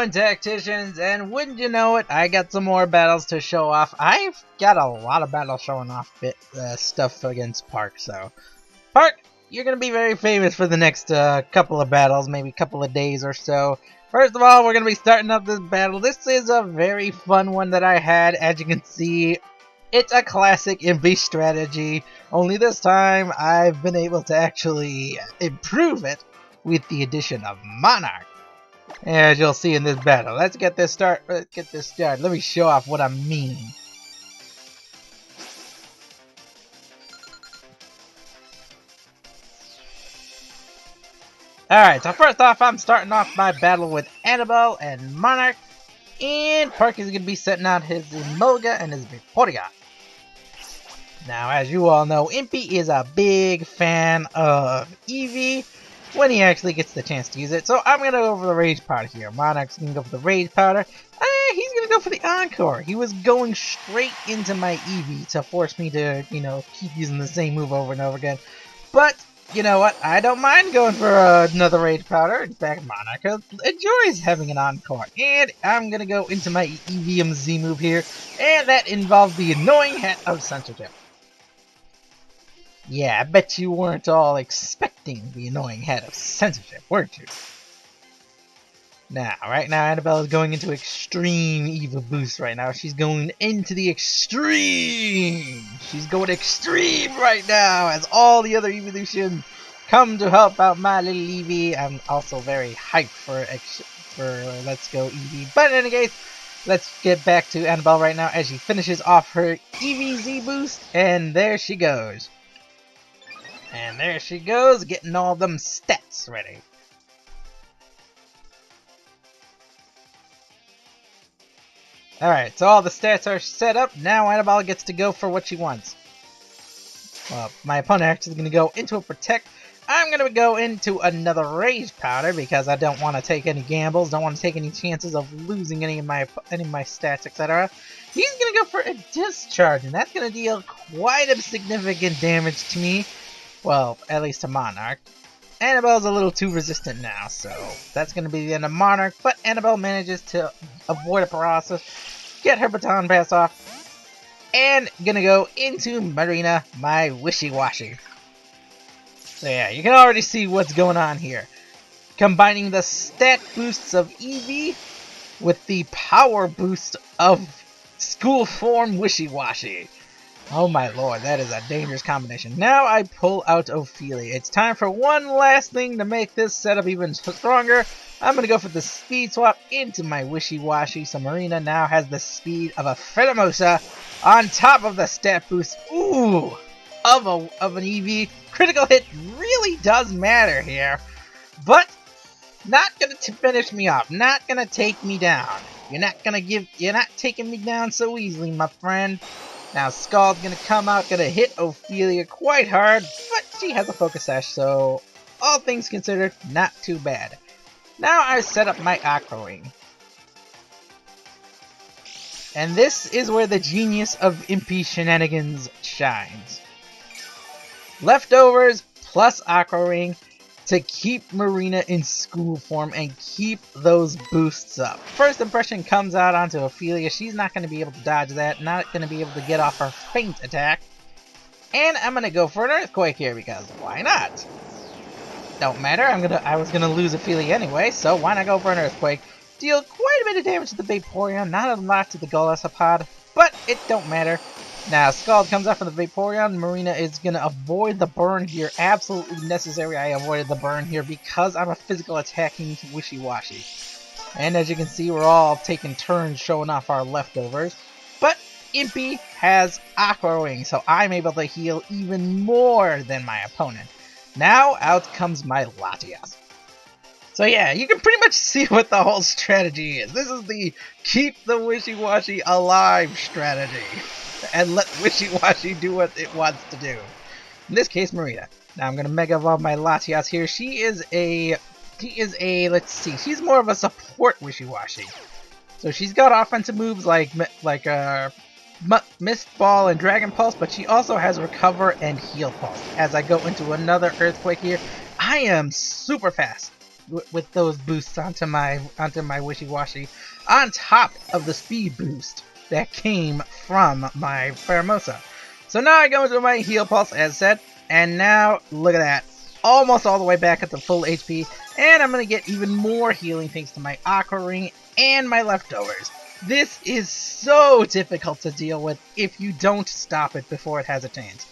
going, Tacticians? And wouldn't you know it, I got some more battles to show off. I've got a lot of battles showing off stuff against Park, so... Park, you're going to be very famous for the next couple of battles, maybe couple of days or so. First of all, we're going to be starting up this battle. This is a very fun one that I had. As you can see, it's a classic Eevee strategy. Only this time, I've been able to actually improve it with the addition of Monarch. As you'll see in this battle. Let's get this started. Let me show off what I mean. Alright, so first off, I'm starting off my battle with Annabelle and Monarch. And Park is going to be setting out his Emolga and his Vivillion. Now, as you all know, Impy is a big fan of Eevee when he actually gets the chance to use it. So I'm going to go for the Rage Powder here. Monarch's going to go for the Rage Powder. He's going to go for the Encore. He was going straight into my Eevee to force me to, keep using the same move over and over again. But, you know what? I don't mind going for another Rage Powder. In fact, Monarch enjoys having an Encore. And I'm going to go into my Eevee Z move here. And that involves the annoying hat of censorship. Yeah, I bet you weren't all expecting the annoying head of censorship, weren't you? Now, right now, Annabelle is going into extreme Eevee boost right now. She's going into the extreme! She's going extreme right now as all the other evolutions come to help out my little Eevee. I'm also very hyped for Let's Go Eevee. But in any case, let's get back to Annabelle right now as she finishes off her Eevee Z boost. And there she goes. And there she goes, getting all them stats ready. Alright, so all the stats are set up. Now Annabelle gets to go for what she wants. Well, my opponent actually is going to go into a Protect. I'm going to go into another Rage Powder because I don't want to take any gambles. Don't want to take any chances of losing any of my stats, etc. He's going to go for a Discharge, and that's going to deal quite a significant damage to me. Well, at least to Monarch. Annabelle's a little too resistant now, so that's going to be the end of Monarch. But Annabelle manages to avoid a paralysis, get her baton pass off, and going to go into Marina, my Wishiwashi. So yeah, you can already see what's going on here. Combining the stat boosts of Eevee with the power boost of School Form Wishiwashi. Oh my lord, that is a dangerous combination. Now I pull out Ophelia. It's time for one last thing to make this setup even stronger. I'm going to go for the speed swap into my Wishiwashi. So Marina now has the speed of a Pheromosa on top of the stat boost. Ooh, of an Eevee. Critical hit really does matter here. But not going to finish me off. Not going to take me down. You're not taking me down so easily, my friend. Now Scald's gonna come out, gonna hit Ophelia quite hard, but she has a Focus Sash, so all things considered, not too bad. Now I set up my Aqua Ring. And this is where the genius of Impy shenanigans shines. Leftovers plus Aqua Ring to keep Marina in school form and keep those boosts up. First impression comes out onto Ophelia. She's not going to be able to dodge that, not going to be able to get off her feint attack. And I'm going to go for an Earthquake here because why not? Don't matter, I was going to lose Ophelia anyway, so why not go for an Earthquake? Deal quite a bit of damage to the Vaporeon, not a lot to the Golisopod, but it don't matter. Now, Scald comes up for the Vaporeon. Marina is going to avoid the burn here. Absolutely necessary I avoided the burn here because I'm a physical attacking Wishiwashi. And as you can see, we're all taking turns showing off our leftovers. But Impy has Aqua Ring, so I'm able to heal even more than my opponent. Now, out comes my Latias. So yeah, you can pretty much see what the whole strategy is. This is the keep the Wishiwashi alive strategy. And let Wishiwashi do what it wants to do. In this case, Marina. Now I'm gonna Mega Evolve my Latias here. She is a, let's see, she's more of a support Wishiwashi. So she's got offensive moves like Mist Ball and Dragon Pulse, but she also has Recover and Heal Pulse. As I go into another Earthquake here, I am super fast. with those boosts onto my Wishiwashi, on top of the speed boost that came from my Pheromosa. So now I go into my heal pulse as said, and now look at that, almost all the way back at the full HP, and I'm gonna get even more healing thanks to my Aqua Ring and my leftovers. This is so difficult to deal with if you don't stop it before it has a chance.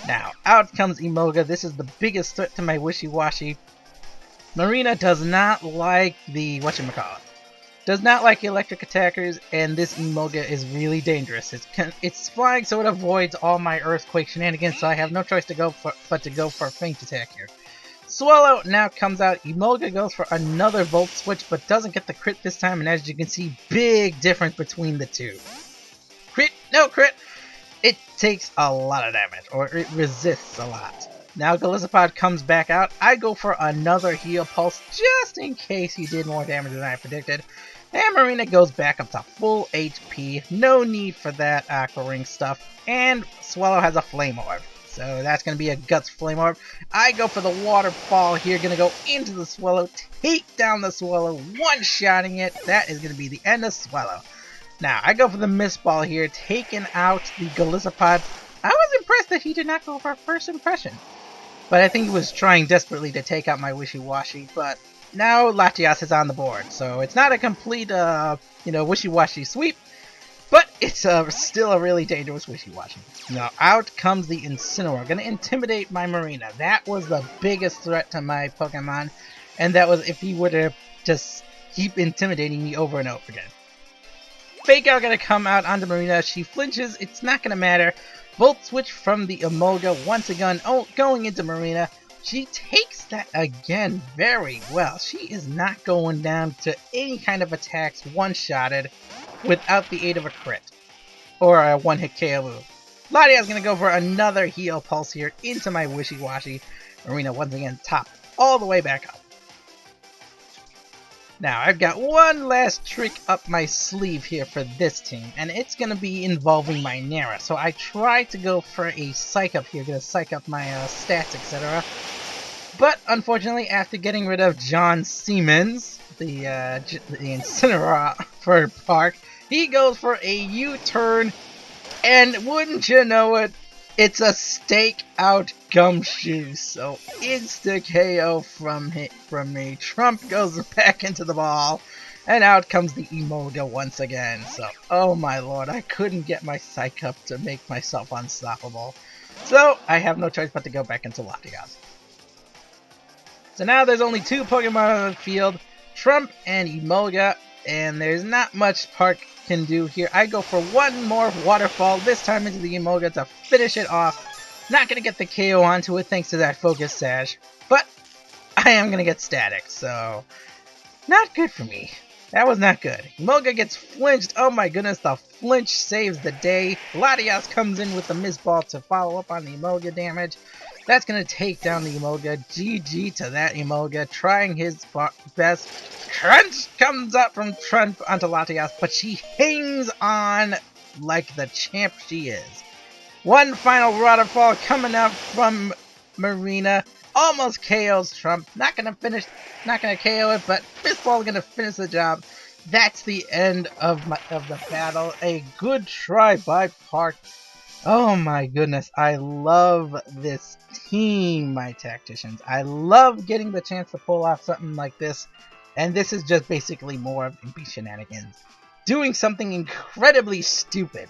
Now, out comes Emolga. This is the biggest threat to my Wishiwashi. Marina does not like the whatchamacallit. Does not like electric attackers, and this Emolga is really dangerous. It's flying, so it avoids all my earthquake shenanigans, so I have no choice but to go for a feint attack here. Swallow now comes out. Emolga goes for another Volt Switch, but doesn't get the crit this time, and as you can see, big difference between the two. Crit, no crit! It takes a lot of damage, or it resists a lot. Now Golisopod comes back out. I go for another heal pulse, just in case he did more damage than I predicted. And Marina goes back up to full HP. No need for that Aqua Ring stuff. And Swallow has a Flame Orb. So that's going to be a Guts Flame Orb. I go for the Waterfall here. Going to go into the Swallow. Take down the Swallow. One-shotting it. That is going to be the end of Swallow. Now, I go for the Mist Ball here. Taking out the Golisopod. I was impressed that he did not go for First Impression. But I think he was trying desperately to take out my Wishiwashi. But now Latias is on the board. So it's not a complete, Wishiwashi sweep. But it's still a really dangerous Wishiwashi. Now, out comes the Incineroar. Gonna intimidate my Marina. That was the biggest threat to my Pokemon. And that was if he were to just keep intimidating me over and over again. Fake Out gonna come out onto Marina. She flinches. It's not gonna matter. Volt Switch from the Emolga once again. Oh, going into Marina. She takes that again very well. She is not going down to any kind of attacks one-shotted without the aid of a crit or a one-hit KO move. Latias gonna go for another heal pulse here into my Wishiwashi. Marina once again top all the way back up. Now, I've got one last trick up my sleeve here for this team, and it's going to be involving my Nara. So I tried to go for a Psych Up here, going to Psych Up my stats, etc. But, unfortunately, after getting rid of John Siemens, the Incineroar for Park, he goes for a U-turn, and wouldn't you know it, it's a Stake Out Gumshoe, so insta-KO from me. Trump goes back into the ball, and out comes the Emolga once again. So, oh my lord, I couldn't get my Psych Up to make myself unstoppable. So, I have no choice but to go back into Latias. So now there's only two Pokemon on the field, Trump and Emolga, and there's not much Park can do here. I go for one more Waterfall, this time into the Emolga to finish it off. Not going to get the KO onto it thanks to that Focus Sash, but I am going to get Static, so not good for me. That was not good. Emolga gets flinched. Oh my goodness, the flinch saves the day. Latias comes in with the Mist Ball to follow up on the Emolga damage. That's going to take down the Emolga. GG to that Emolga, trying his best. Crunch comes up from Trump onto Latias, but she hangs on like the champ she is. One final Waterfall coming out from Marina. Almost KOs Trump. Not going to KO it, but Mist Ball is going to finish the job. That's the end of the battle. A good try by Park. Oh my goodness, I love this team, my tacticians. I love getting the chance to pull off something like this, and this is just basically more of Impy shenanigans. Doing something incredibly stupid,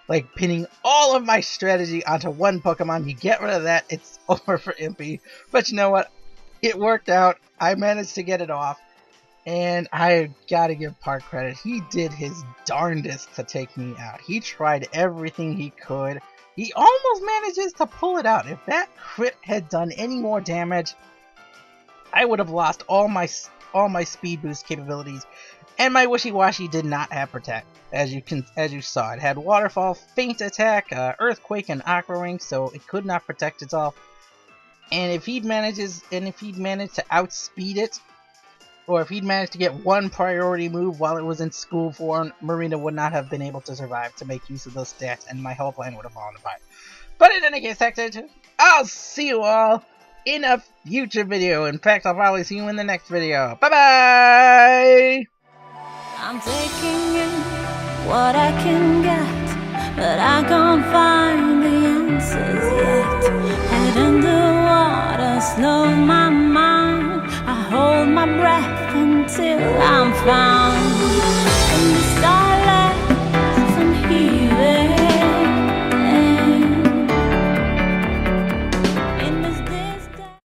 like pinning all of my strategy onto one Pokemon. You get rid of that, it's over for Impy. But you know what? It worked out. I managed to get it off. And I gotta give Park credit. He did his darndest to take me out. He tried everything he could. He almost manages to pull it out. If that crit had done any more damage, I would have lost all my speed boost capabilities. And my Wishiwashi did not have Protect, as you saw. It had Waterfall, Feint Attack, Earthquake, and Aqua Ring, so it could not protect itself. And if he'd managed to outspeed it, or if he'd managed to get one priority move while it was in school form, Marina would not have been able to survive to make use of those stats, and my whole plan would have fallen apart. But in any case, I'll see you all in a future video. In fact, I'll probably see you in the next video. Bye-bye! I'm taking in what I can get, but I can't find the answers yet. Head underwater, slow my mind. I hold my breath until I'm found.